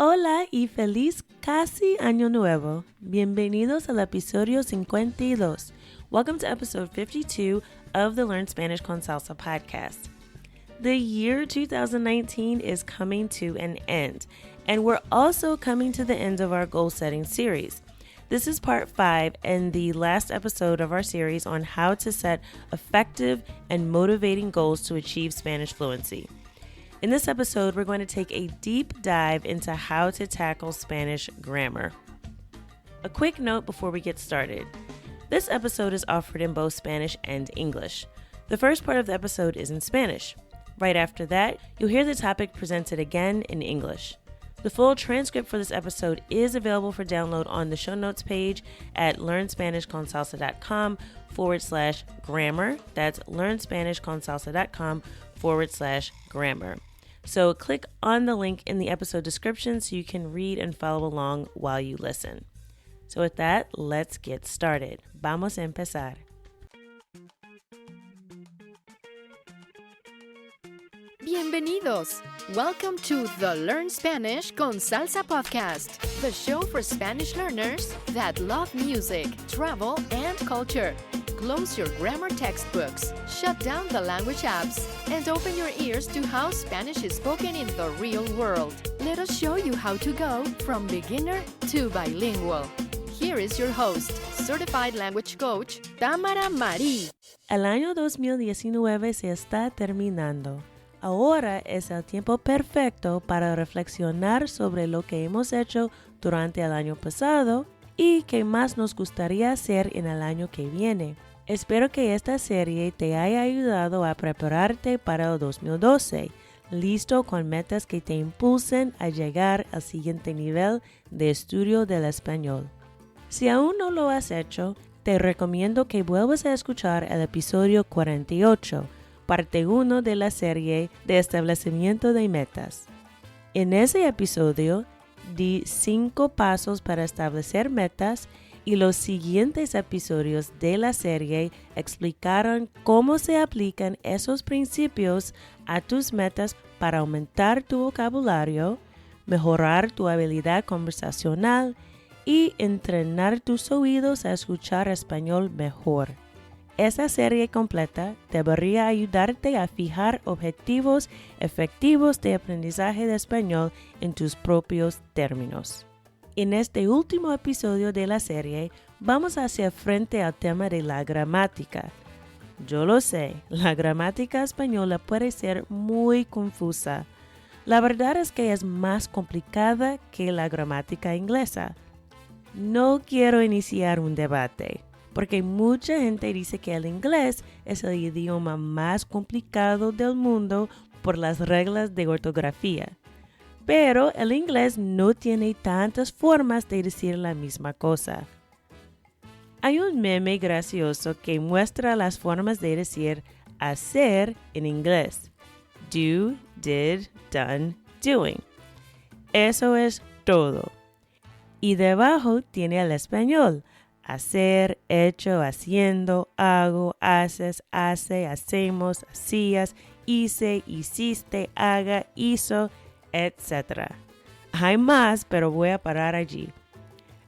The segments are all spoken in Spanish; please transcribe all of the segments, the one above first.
Hola y feliz casi año nuevo. Bienvenidos al episodio 52. Welcome to episode 52 of the Learn Spanish con Salsa podcast. The year 2019 is coming to an end, and we're also coming to the end of our goal setting series. This is part 5 and the last episode of our series on how to set effective and motivating goals to achieve Spanish fluency. In this episode, we're going to take a deep dive into how to tackle Spanish grammar. A quick note before we get started. This episode is offered in both Spanish and English. The first part of the episode is in Spanish. Right after that, you'll hear the topic presented again in English. The full transcript for this episode is available for download on the show notes page at learnspanishconsalsa.com/grammar. That's learnspanishconsalsa.com/grammar. So click on the link in the episode description so you can read and follow along while you listen. So with that, let's get started. Vamos a empezar. Bienvenidos! Welcome to the Learn Spanish con Salsa podcast, the show for Spanish learners that love music, travel, and culture. Close your grammar textbooks, shut down the language apps, and open your ears to how Spanish is spoken in the real world. Let us show you how to go from beginner to bilingual. Here is your host, certified language coach, Tamara Marí. El año 2019 se está terminando. Ahora es el tiempo perfecto para reflexionar sobre lo que hemos hecho durante el año pasado y qué más nos gustaría hacer en el año que viene. Espero que esta serie te haya ayudado a prepararte para el 2012, listo con metas que te impulsen a llegar al siguiente nivel de estudio del español. Si aún no lo has hecho, te recomiendo que vuelvas a escuchar el episodio 48, parte 1 de la serie de establecimiento de metas. En ese episodio, di 5 pasos para establecer metas y los siguientes episodios de la serie explicaron cómo se aplican esos principios a tus metas para aumentar tu vocabulario, mejorar tu habilidad conversacional y entrenar tus oídos a escuchar español mejor. Esa serie completa debería ayudarte a fijar objetivos efectivos de aprendizaje de español en tus propios términos. En este último episodio de la serie, vamos a hacer frente al tema de la gramática. Yo lo sé, la gramática española puede ser muy confusa. La verdad es que es más complicada que la gramática inglesa. No quiero iniciar un debate, porque mucha gente dice que el inglés es el idioma más complicado del mundo por las reglas de ortografía. Pero el inglés no tiene tantas formas de decir la misma cosa. Hay un meme gracioso que muestra las formas de decir hacer en inglés. Do, did, done, doing. Eso es todo. Y debajo tiene el español. Hacer, hecho, haciendo, hago, haces, hace, hacemos, hacías, hice, hiciste, haga, hizo, etc. Hay más, pero voy a parar allí.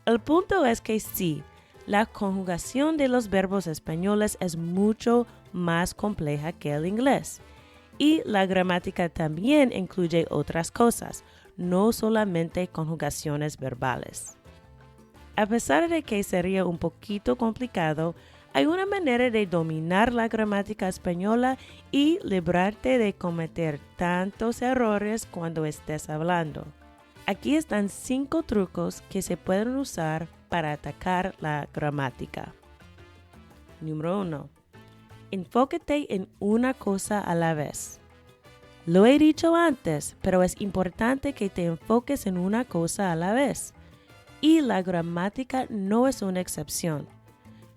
El punto es que sí, la conjugación de los verbos españoles es mucho más compleja que el inglés. Y la gramática también incluye otras cosas, no solamente conjugaciones verbales. A pesar de que sería un poquito complicado, hay una manera de dominar la gramática española y librarte de cometer tantos errores cuando estés hablando. Aquí están 5 trucos que se pueden usar para atacar la gramática. Número 1. Enfócate en una cosa a la vez. Lo he dicho antes, pero es importante que te enfoques en una cosa a la vez. Y la gramática no es una excepción.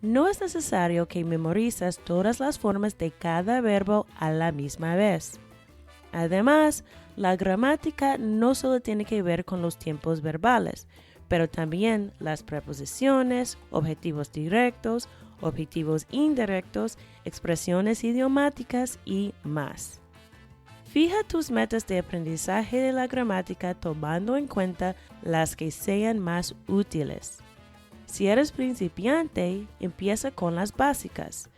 No es necesario que memorices todas las formas de cada verbo a la misma vez. Además, la gramática no solo tiene que ver con los tiempos verbales, pero también las preposiciones, objetivos directos, objetivos indirectos, expresiones idiomáticas y más. Fija tus metas de aprendizaje de la gramática tomando en cuenta las que sean más útiles. Si eres principiante, empieza con las básicas: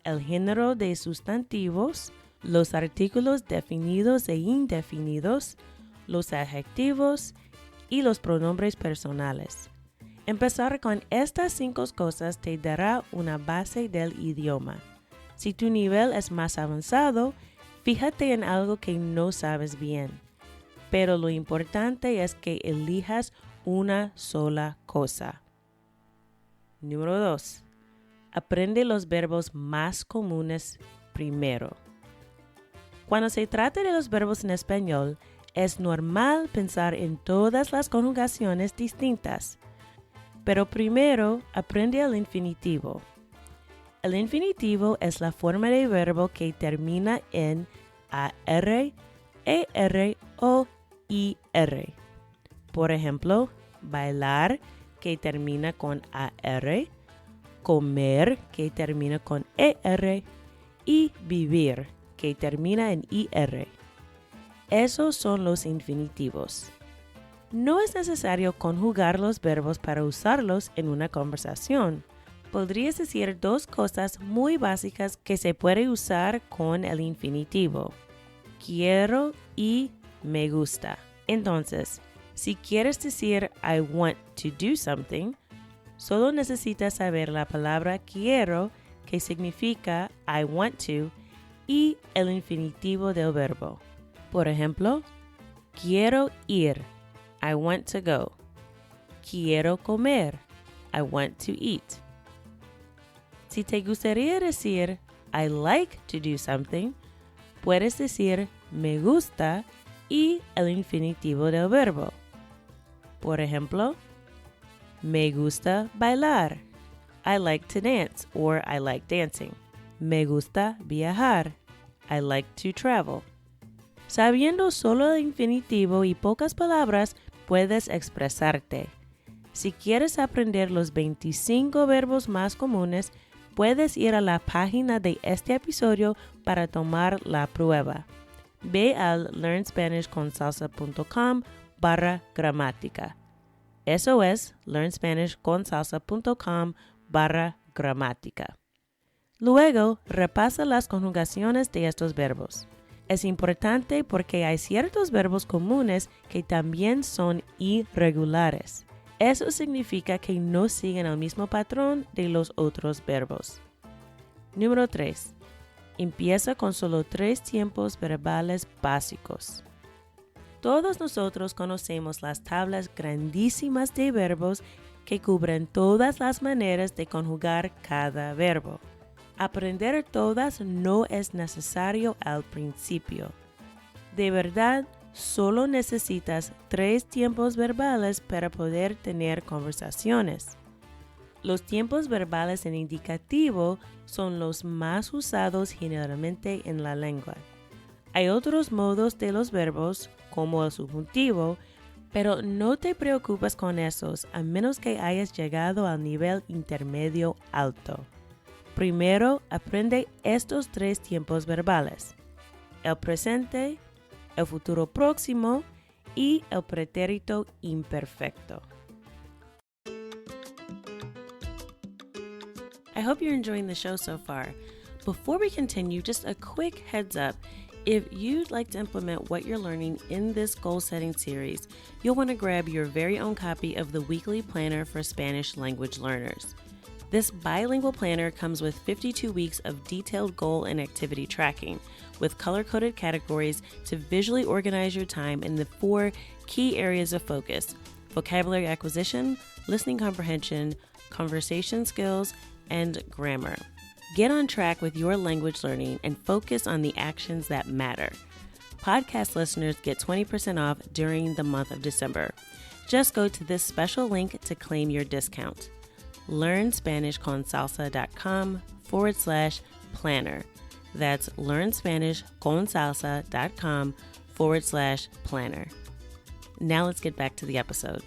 el género de sustantivos, los artículos definidos e indefinidos, los adjetivos y los pronombres personales. Empezar con estas 5 cosas te dará una base del idioma. Si tu nivel es más avanzado, fíjate en algo que no sabes bien. Pero lo importante es que elijas una sola cosa. Número 2. Aprende los verbos más comunes primero. Cuando se trata de los verbos en español, es normal pensar en todas las conjugaciones distintas. Pero primero, aprende el infinitivo. El infinitivo es la forma de verbo que termina en AR, ER o IR. Por ejemplo, bailar, que termina con AR, comer, que termina con ER, y vivir, que termina en IR. Esos son los infinitivos. No es necesario conjugar los verbos para usarlos en una conversación. Podrías decir 2 cosas muy básicas que se puede usar con el infinitivo: quiero y me gusta. Entonces, si quieres decir I want to do something, solo necesitas saber la palabra quiero, que significa I want to, y el infinitivo del verbo. Por ejemplo, quiero ir, I want to go. Quiero comer, I want to eat. Si te gustaría decir I like to do something, puedes decir me gusta y el infinitivo del verbo. Por ejemplo, me gusta bailar, I like to dance or I like dancing. Me gusta viajar, I like to travel. Sabiendo solo el infinitivo y pocas palabras, puedes expresarte. Si quieres aprender los 25 verbos más comunes, puedes ir a la página de este episodio para tomar la prueba. Ve al learnspanishconsalsa.com/gramática. Eso es learnspanishconsalsa.com/gramática. Luego, repasa las conjugaciones de estos verbos. Es importante porque hay ciertos verbos comunes que también son irregulares. Eso significa que no siguen el mismo patrón de los otros verbos. Número 3. Empieza con solo 3 tiempos verbales básicos. Todos nosotros conocemos las tablas grandísimas de verbos que cubren todas las maneras de conjugar cada verbo. Aprender todas no es necesario al principio. De verdad, solo necesitas 3 tiempos verbales para poder tener conversaciones. Los tiempos verbales en indicativo son los más usados generalmente en la lengua. Hay otros modos de los verbos, como el subjuntivo, pero no te preocupes con esos a menos que hayas llegado al nivel intermedio alto. Primero, aprende estos 3 tiempos verbales: el presente, el futuro próximo y el pretérito imperfecto. I hope you're enjoying the show so far. Before we continue, just a quick heads up. If you'd like to implement what you're learning in this goal-setting series, you'll want to grab your very own copy of the Weekly Planner for Spanish Language Learners. This bilingual planner comes with 52 weeks of detailed goal and activity tracking, with color-coded categories to visually organize your time in the 4 key areas of focus: vocabulary acquisition, listening comprehension, conversation skills, and grammar. Get on track with your language learning and focus on the actions that matter. Podcast listeners get 20% off during the month of December. Just go to this special link to claim your discount. LearnSpanishConsalsa.com/planner. That's LearnSpanishConsalsa.com/planner. Now let's get back to the episode.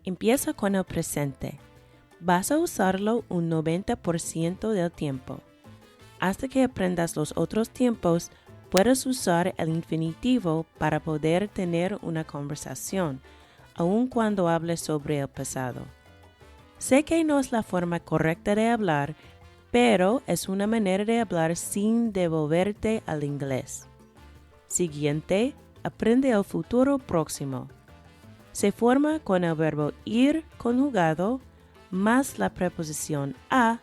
Empieza con el presente. Vas a usarlo un 90% del tiempo. Hasta que aprendas los otros tiempos, puedes usar el infinitivo para poder tener una conversación, aun cuando hables sobre el pasado. Sé que no es la forma correcta de hablar, pero es una manera de hablar sin devolverte al inglés. Siguiente, aprende el futuro próximo. Se forma con el verbo ir conjugado más la preposición a,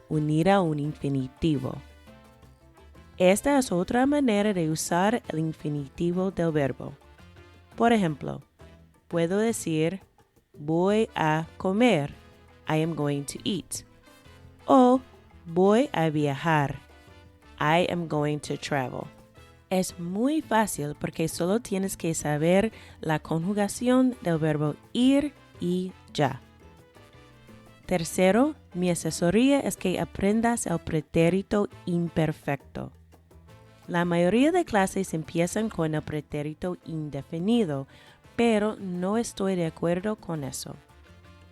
unida a un infinitivo. Esta es otra manera de usar el infinitivo del verbo. Por ejemplo, puedo decir voy a comer, I am going to eat. O voy a viajar, I am going to travel. Es muy fácil porque solo tienes que saber la conjugación del verbo ir y ya. Tercero, mi asesoría es que aprendas el pretérito imperfecto. La mayoría de clases empiezan con el pretérito indefinido, pero no estoy de acuerdo con eso.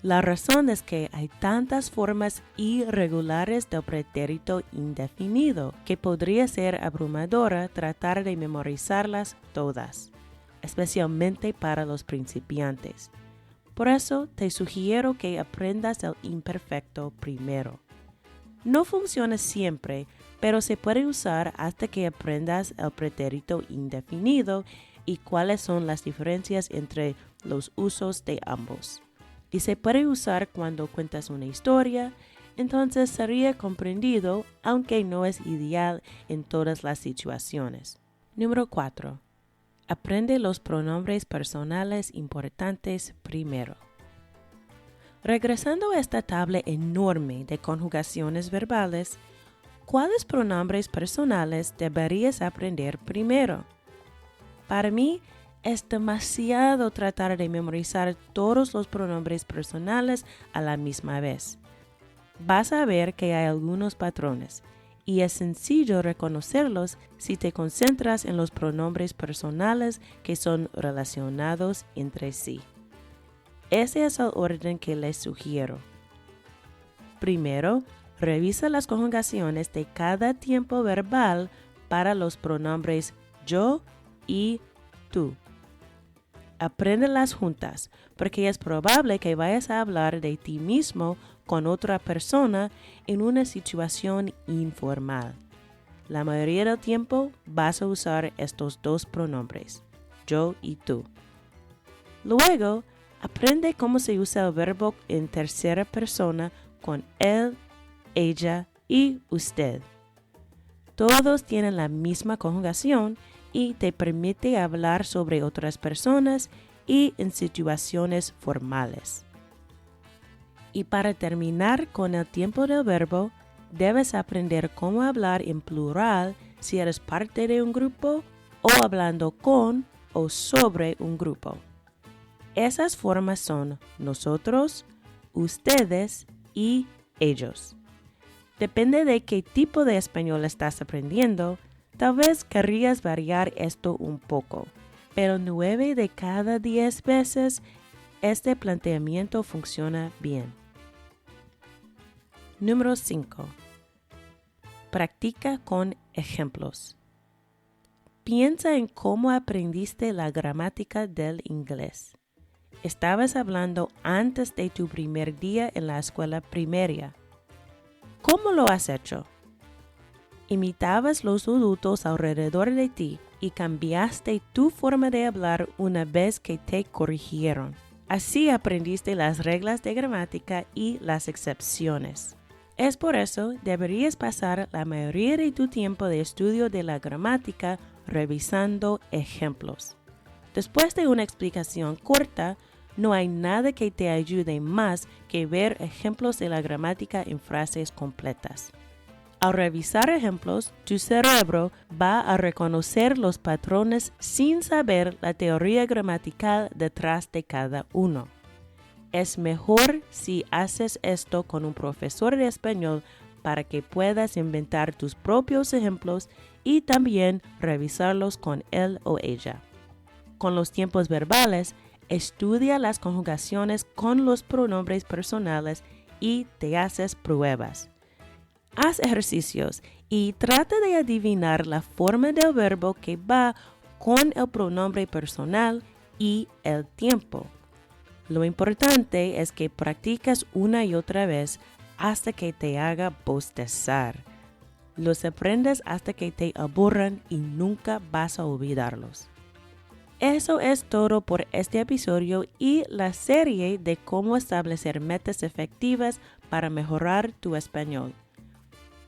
La razón es que hay tantas formas irregulares del pretérito indefinido que podría ser abrumadora tratar de memorizarlas todas, especialmente para los principiantes. Por eso te sugiero que aprendas el imperfecto primero. No funciona siempre, pero se puede usar hasta que aprendas el pretérito indefinido y cuáles son las diferencias entre los usos de ambos. Y se puede usar cuando cuentas una historia, entonces sería comprendido, aunque no es ideal en todas las situaciones. Número 4. Aprende los pronombres personales importantes primero. Regresando a esta tabla enorme de conjugaciones verbales, ¿cuáles pronombres personales deberías aprender primero? Para mí, es demasiado tratar de memorizar todos los pronombres personales a la misma vez. Vas a ver que hay algunos patrones, y es sencillo reconocerlos si te concentras en los pronombres personales que son relacionados entre sí. Ese es el orden que les sugiero. Primero, revisa las conjugaciones de cada tiempo verbal para los pronombres yo y tú. Apréndelas juntas, porque es probable que vayas a hablar de ti mismo con otra persona en una situación informal. La mayoría del tiempo vas a usar estos dos pronombres, yo y tú. Luego, aprende cómo se usa el verbo en tercera persona con él, ella y usted. Todos tienen la misma conjugación y te permite hablar sobre otras personas y en situaciones formales. Y para terminar con el tiempo del verbo, debes aprender cómo hablar en plural si eres parte de un grupo o hablando con o sobre un grupo. Esas formas son nosotros, ustedes y ellos. Depende de qué tipo de español estás aprendiendo. Tal vez querrías variar esto un poco, pero 9 de cada 10 veces este planteamiento funciona bien. Número 5. Practica con ejemplos. Piensa en cómo aprendiste la gramática del inglés. Estabas hablando antes de tu primer día en la escuela primaria. ¿Cómo lo has hecho? Imitabas los adultos alrededor de ti y cambiaste tu forma de hablar una vez que te corrigieron. Así aprendiste las reglas de gramática y las excepciones. Es por eso deberías pasar la mayoría de tu tiempo de estudio de la gramática revisando ejemplos. Después de una explicación corta, no hay nada que te ayude más que ver ejemplos de la gramática en frases completas. Al revisar ejemplos, tu cerebro va a reconocer los patrones sin saber la teoría gramatical detrás de cada uno. Es mejor si haces esto con un profesor de español para que puedas inventar tus propios ejemplos y también revisarlos con él o ella. Con los tiempos verbales, estudia las conjugaciones con los pronombres personales y te haces pruebas. Haz ejercicios y trata de adivinar la forma del verbo que va con el pronombre personal y el tiempo. Lo importante es que practicas una y otra vez hasta que te haga bostezar. Los aprendes hasta que te aburran y nunca vas a olvidarlos. Eso es todo por este episodio y la serie de cómo establecer metas efectivas para mejorar tu español.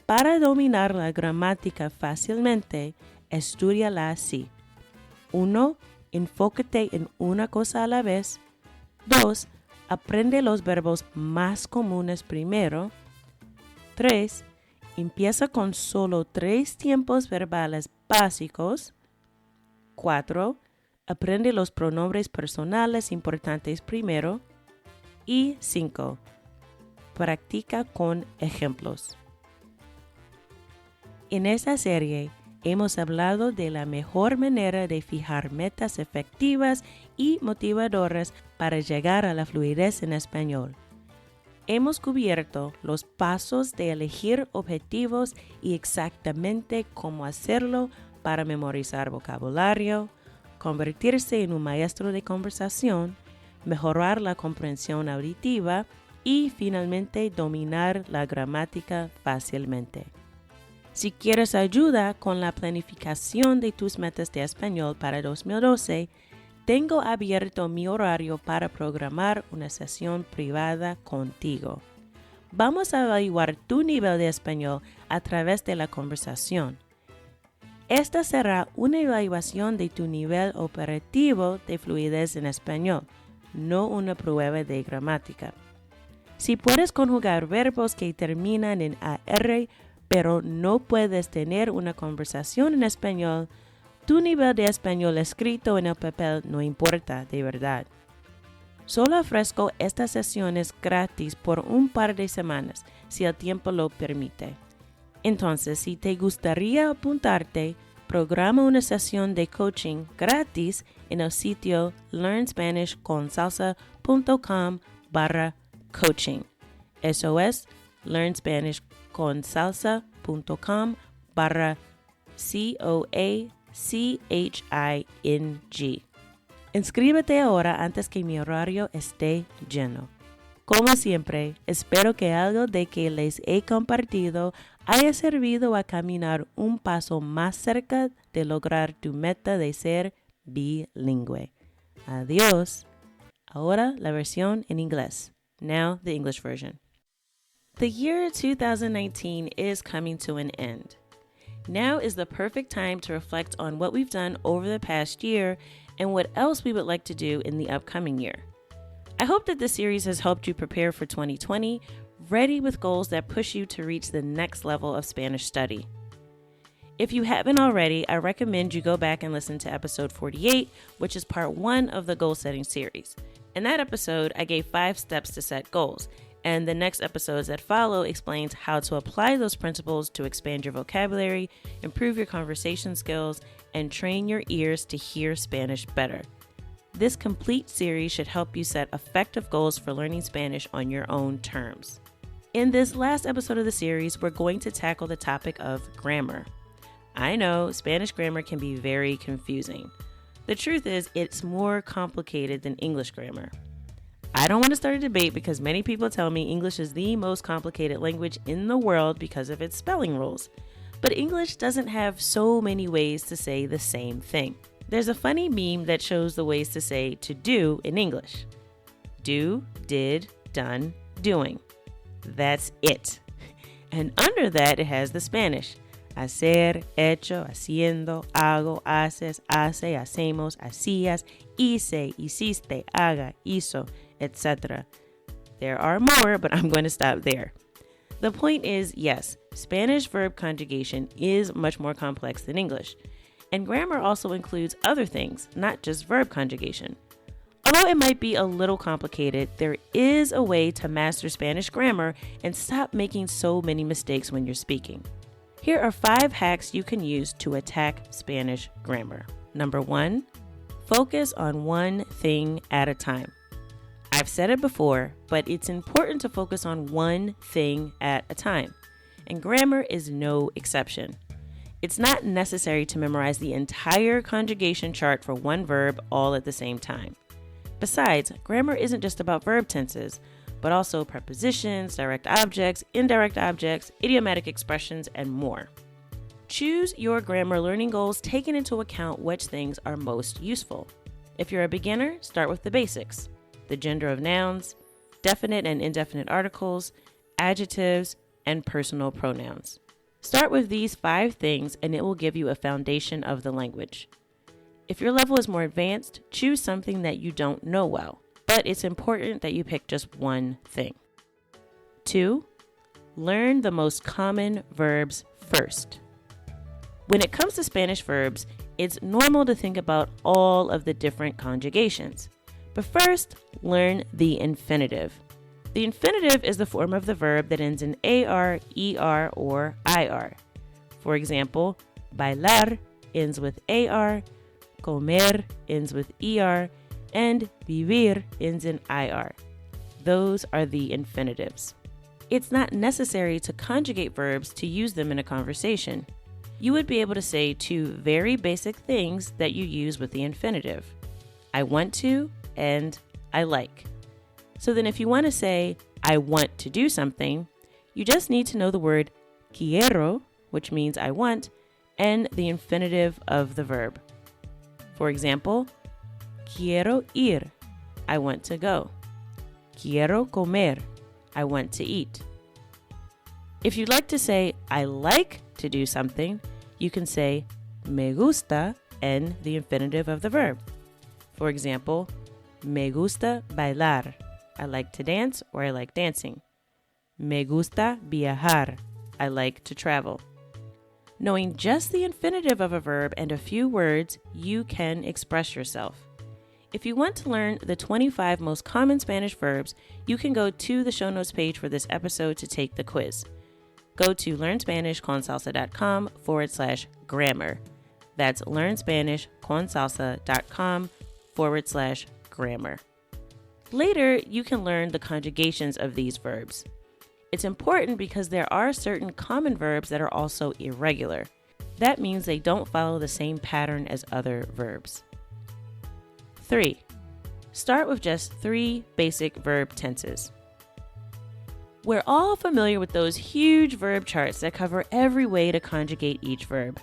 Para dominar la gramática fácilmente, estúdiala así. 1. Enfócate en una cosa a la vez. 2. Aprende los verbos más comunes primero. 3. Empieza con solo 3 tiempos verbales básicos. 4. Aprende los pronombres personales importantes primero. Y 5. Practica con ejemplos. En esta serie hemos hablado de la mejor manera de fijar metas efectivas y motivadoras para llegar a la fluidez en español. Hemos cubierto los pasos de elegir objetivos y exactamente cómo hacerlo para memorizar vocabulario, convertirse en un maestro de conversación, mejorar la comprensión auditiva y finalmente dominar la gramática fácilmente. Si quieres ayuda con la planificación de tus metas de español para 2012, tengo abierto mi horario para programar una sesión privada contigo. Vamos a evaluar tu nivel de español a través de la conversación. Esta será una evaluación de tu nivel operativo de fluidez en español, no una prueba de gramática. Si puedes conjugar verbos que terminan en AR, pero no puedes tener una conversación en español, tu nivel de español escrito en el papel no importa de verdad. Solo ofrezco estas sesiones gratis por un par de semanas, si el tiempo lo permite. Entonces, si te gustaría apuntarte, programa una sesión de coaching gratis en el sitio learnspanishconsalsa.com/coaching. Eso es learnspanishconsalsa.com/coaching. Inscríbete ahora antes que mi horario esté lleno. Como siempre, espero que algo de que les he compartido haya servido a caminar un paso más cerca de lograr tu meta de ser bilingüe. Adiós. Ahora la versión en inglés. Now the English version. The year 2019 is coming to an end. Now is the perfect time to reflect on what we've done over the past year and what else we would like to do in the upcoming year. I hope that this series has helped you prepare for 2020, ready with goals that push you to reach the next level of Spanish study. If you haven't already, I recommend you go back and listen to episode 48, which is part 1 of the goal setting series. In that episode, I gave 5 steps to set goals, and the next episodes that follow explains how to apply those principles to expand your vocabulary, improve your conversation skills, and train your ears to hear Spanish better. This complete series should help you set effective goals for learning Spanish on your own terms. In this last episode of the series, we're going to tackle the topic of grammar. I know Spanish grammar can be very confusing. The truth is, it's more complicated than English grammar. I don't want to start a debate because many people tell me English is the most complicated language in the world because of its spelling rules. But English doesn't have so many ways to say the same thing. There's a funny meme that shows the ways to say to do in English. Do, did, done, doing. That's it. And under that, it has the Spanish. Hacer, hecho, haciendo, hago, haces, hace, hacemos, hacías, hice, hiciste, haga, hizo, etc. There are more, but I'm going to stop there. The point is, yes, Spanish verb conjugation is much more complex than English. And grammar also includes other things, not just verb conjugation. Although it might be a little complicated, there is a way to master Spanish grammar and stop making so many mistakes when you're speaking. Here are 5 hacks you can use to attack Spanish grammar. Number 1, Focus on one thing at a time. I've said it before, but it's important to focus on one thing at a time, and grammar is no exception. It's not necessary to memorize the entire conjugation chart for one verb all at the same time. Besides, grammar isn't just about verb tenses, but also prepositions, direct objects, indirect objects, idiomatic expressions, and more. Choose your grammar learning goals taking into account which things are most useful. If you're a beginner, start with the basics: the gender of nouns, definite and indefinite articles, adjectives, and personal pronouns. Start with these 5 things and it will give you a foundation of the language. If your level is more advanced, choose something that you don't know well, but it's important that you pick just one thing. 2. Learn the most common verbs first. When it comes to Spanish verbs, it's normal to think about all of the different conjugations. But first, learn the infinitive. The infinitive is the form of the verb that ends in AR, ER, or IR. For example, bailar ends with AR, comer ends with ER, and vivir ends in IR. Those are the infinitives. It's not necessary to conjugate verbs to use them in a conversation. You would be able to say 2 very basic things that you use with the infinitive: I want to and I like. So then if you want to say, I want to do something, you just need to know the word quiero, which means I want, and the infinitive of the verb. For example, quiero ir, I want to go. Quiero comer, I want to eat. If you'd like to say, I like to do something, you can say, me gusta, and the infinitive of the verb. For example, me gusta bailar, I like to dance or I like dancing. Me gusta viajar, I like to travel. Knowing just the infinitive of a verb and a few words, you can express yourself. If you want to learn the 25 most common Spanish verbs, you can go to the show notes page for this episode to take the quiz. Go to learnspanishconsalsa.com/grammar. That's learnspanishconsalsa.com/grammar. Later, you can learn the conjugations of these verbs. It's important because there are certain common verbs that are also irregular. That means they don't follow the same pattern as other verbs. 3. Start with just 3 basic verb tenses. We're all familiar with those huge verb charts that cover every way to conjugate each verb.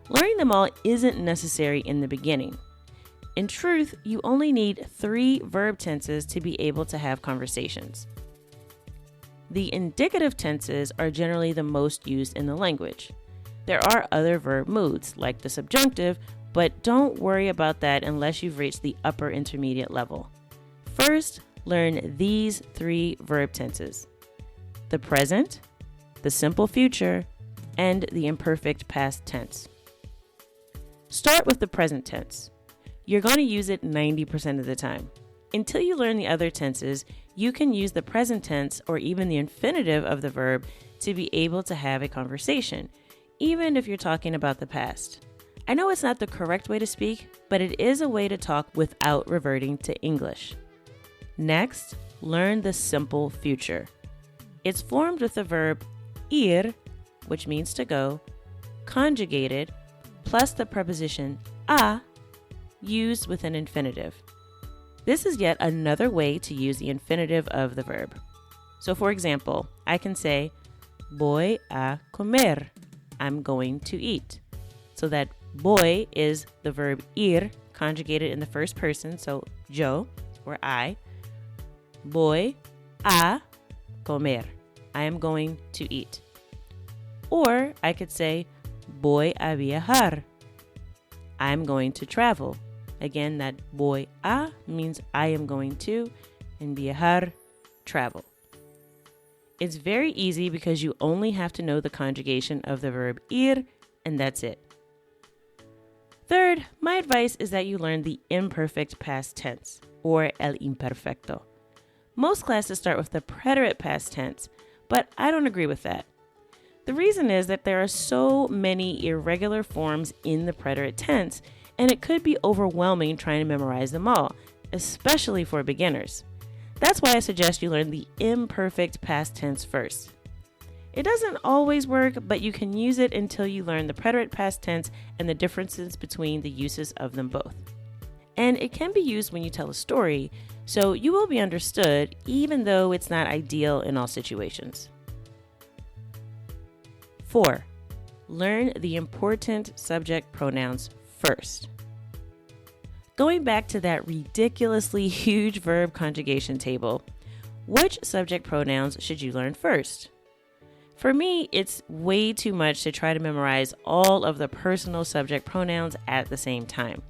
Learning them all isn't necessary in the beginning. In truth, you only need 3 verb tenses to be able to have conversations. The indicative tenses are generally the most used in the language. There are other verb moods, like the subjunctive, but don't worry about that unless you've reached the upper intermediate level. First, learn these 3 verb tenses: the present, the simple future, and the imperfect past tense. Start with the present tense. You're going to use it 90% of the time. Until you learn the other tenses, you can use the present tense or even the infinitive of the verb to be able to have a conversation, even if you're talking about the past. I know it's not the correct way to speak, but it is a way to talk without reverting to English. Next, learn the simple future. It's formed with the verb ir, which means to go, conjugated, plus the preposition a, used with an infinitive. This is yet another way to use the infinitive of the verb. So for example, I can say, voy a comer, I'm going to eat. So that voy is the verb ir, conjugated in the first person, so yo, or I. Voy a comer, I am going to eat. Or I could say, voy a viajar, I'm going to travel. Again, that voy a means I am going to, and viajar, travel. It's very easy because you only have to know the conjugation of the verb ir, and that's it. Third, my advice is that you learn the imperfect past tense, or el imperfecto. Most classes start with the preterite past tense, but I don't agree with that. The reason is that there are so many irregular forms in the preterite tense, and it could be overwhelming trying to memorize them all, especially for beginners. That's why I suggest you learn the imperfect past tense first. It doesn't always work, but you can use it until you learn the preterite past tense and the differences between the uses of them both. And it can be used when you tell a story, so you will be understood even though it's not ideal in all situations. 4. Learn the important subject pronouns first. Going back to that ridiculously huge verb conjugation table, which subject pronouns should you learn first? For me, it's way too much to try to memorize all of the personal subject pronouns at the same time.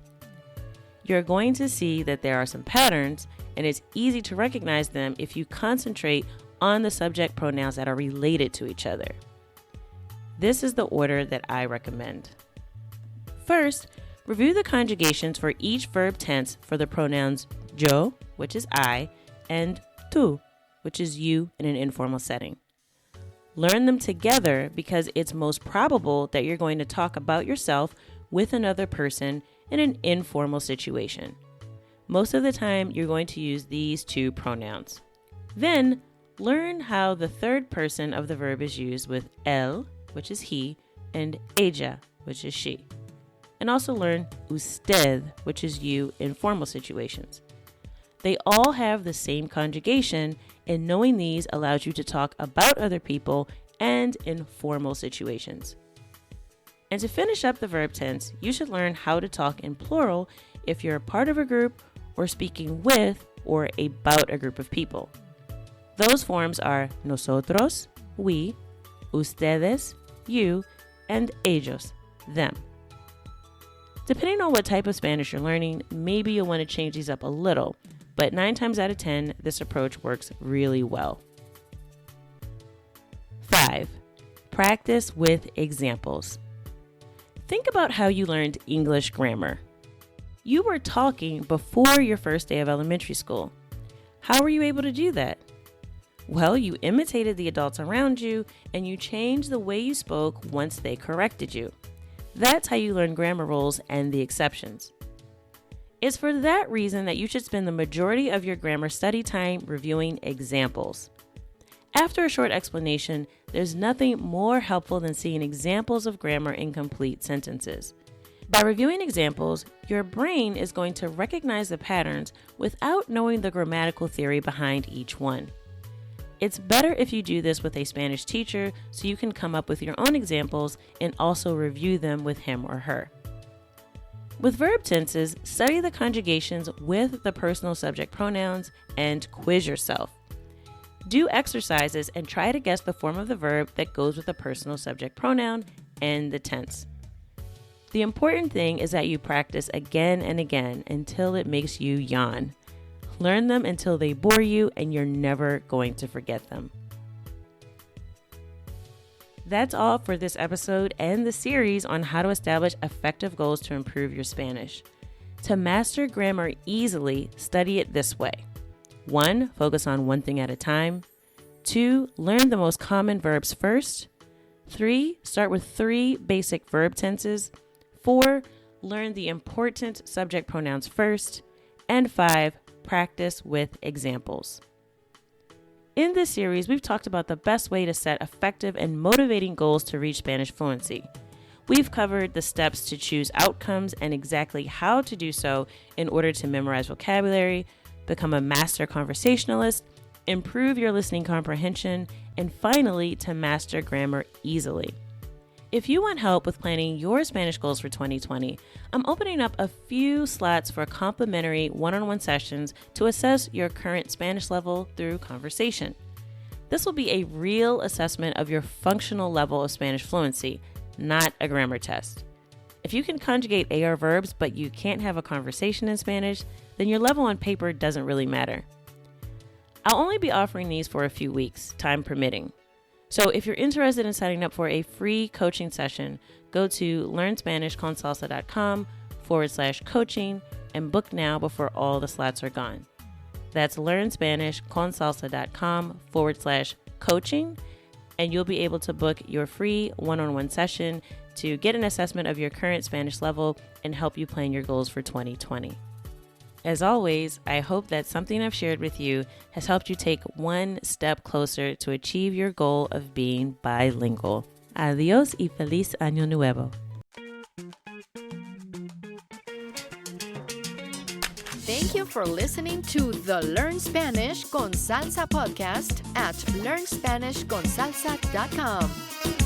You're going to see that there are some patterns, and it's easy to recognize them if you concentrate on the subject pronouns that are related to each other. This is the order that I recommend. First, review the conjugations for each verb tense for the pronouns yo, which is I, and tú, which is you in an informal setting. Learn them together because it's most probable that you're going to talk about yourself with another person in an informal situation. Most of the time, you're going to use these two pronouns. Then, learn how the third person of the verb is used with él, which is he, and ella, which is she. And also learn usted, which is you in formal situations. They all have the same conjugation, and knowing these allows you to talk about other people and in formal situations. And to finish up the verb tense, you should learn how to talk in plural if you're a part of a group or speaking with or about a group of people. Those forms are nosotros, we, ustedes, you, and ellos, them. Depending on what type of Spanish you're learning, maybe you'll want to change these up a little, but 9 times out of 10, this approach works really well. 5. Practice with examples. Think about how you learned English grammar. You were talking before your first day of elementary school. How were you able to do that? Well, you imitated the adults around you and you changed the way you spoke once they corrected you. That's how you learn grammar rules and the exceptions. It's for that reason that you should spend the majority of your grammar study time reviewing examples. After a short explanation, there's nothing more helpful than seeing examples of grammar in complete sentences. By reviewing examples, your brain is going to recognize the patterns without knowing the grammatical theory behind each one. It's better if you do this with a Spanish teacher so you can come up with your own examples and also review them with him or her. With verb tenses, study the conjugations with the personal subject pronouns and quiz yourself. Do exercises and try to guess the form of the verb that goes with the personal subject pronoun and the tense. The important thing is that you practice again and again until it makes you yawn. Learn them until they bore you and you're never going to forget them. That's all for this episode and the series on how to establish effective goals to improve your Spanish. To master grammar easily, study it this way. 1. Focus on one thing at a time. 2. Learn the most common verbs first. 3. Start with 3 basic verb tenses. 4. Learn the important subject pronouns first. And 5. Practice with examples. In this series, we've talked about the best way to set effective and motivating goals to reach Spanish fluency. We've covered the steps to choose outcomes and exactly how to do so in order to memorize vocabulary, become a master conversationalist, improve your listening comprehension, and finally, to master grammar easily. If you want help with planning your Spanish goals for 2020, I'm opening up a few slots for complimentary one-on-one sessions to assess your current Spanish level through conversation. This will be a real assessment of your functional level of Spanish fluency, not a grammar test. If you can conjugate AR verbs but you can't have a conversation in Spanish, then your level on paper doesn't really matter. I'll only be offering these for a few weeks, time permitting. So if you're interested in signing up for a free coaching session, go to learnspanishconsalsa.com/coaching and book now before all the slots are gone. That's learnspanishconsalsa.com/coaching, and you'll be able to book your free one-on-one session to get an assessment of your current Spanish level and help you plan your goals for 2020. As always, I hope that something I've shared with you has helped you take one step closer to achieve your goal of being bilingual. Adiós y feliz año nuevo. Thank you for listening to the Learn Spanish con Salsa podcast at learnspanishconsalsa.com.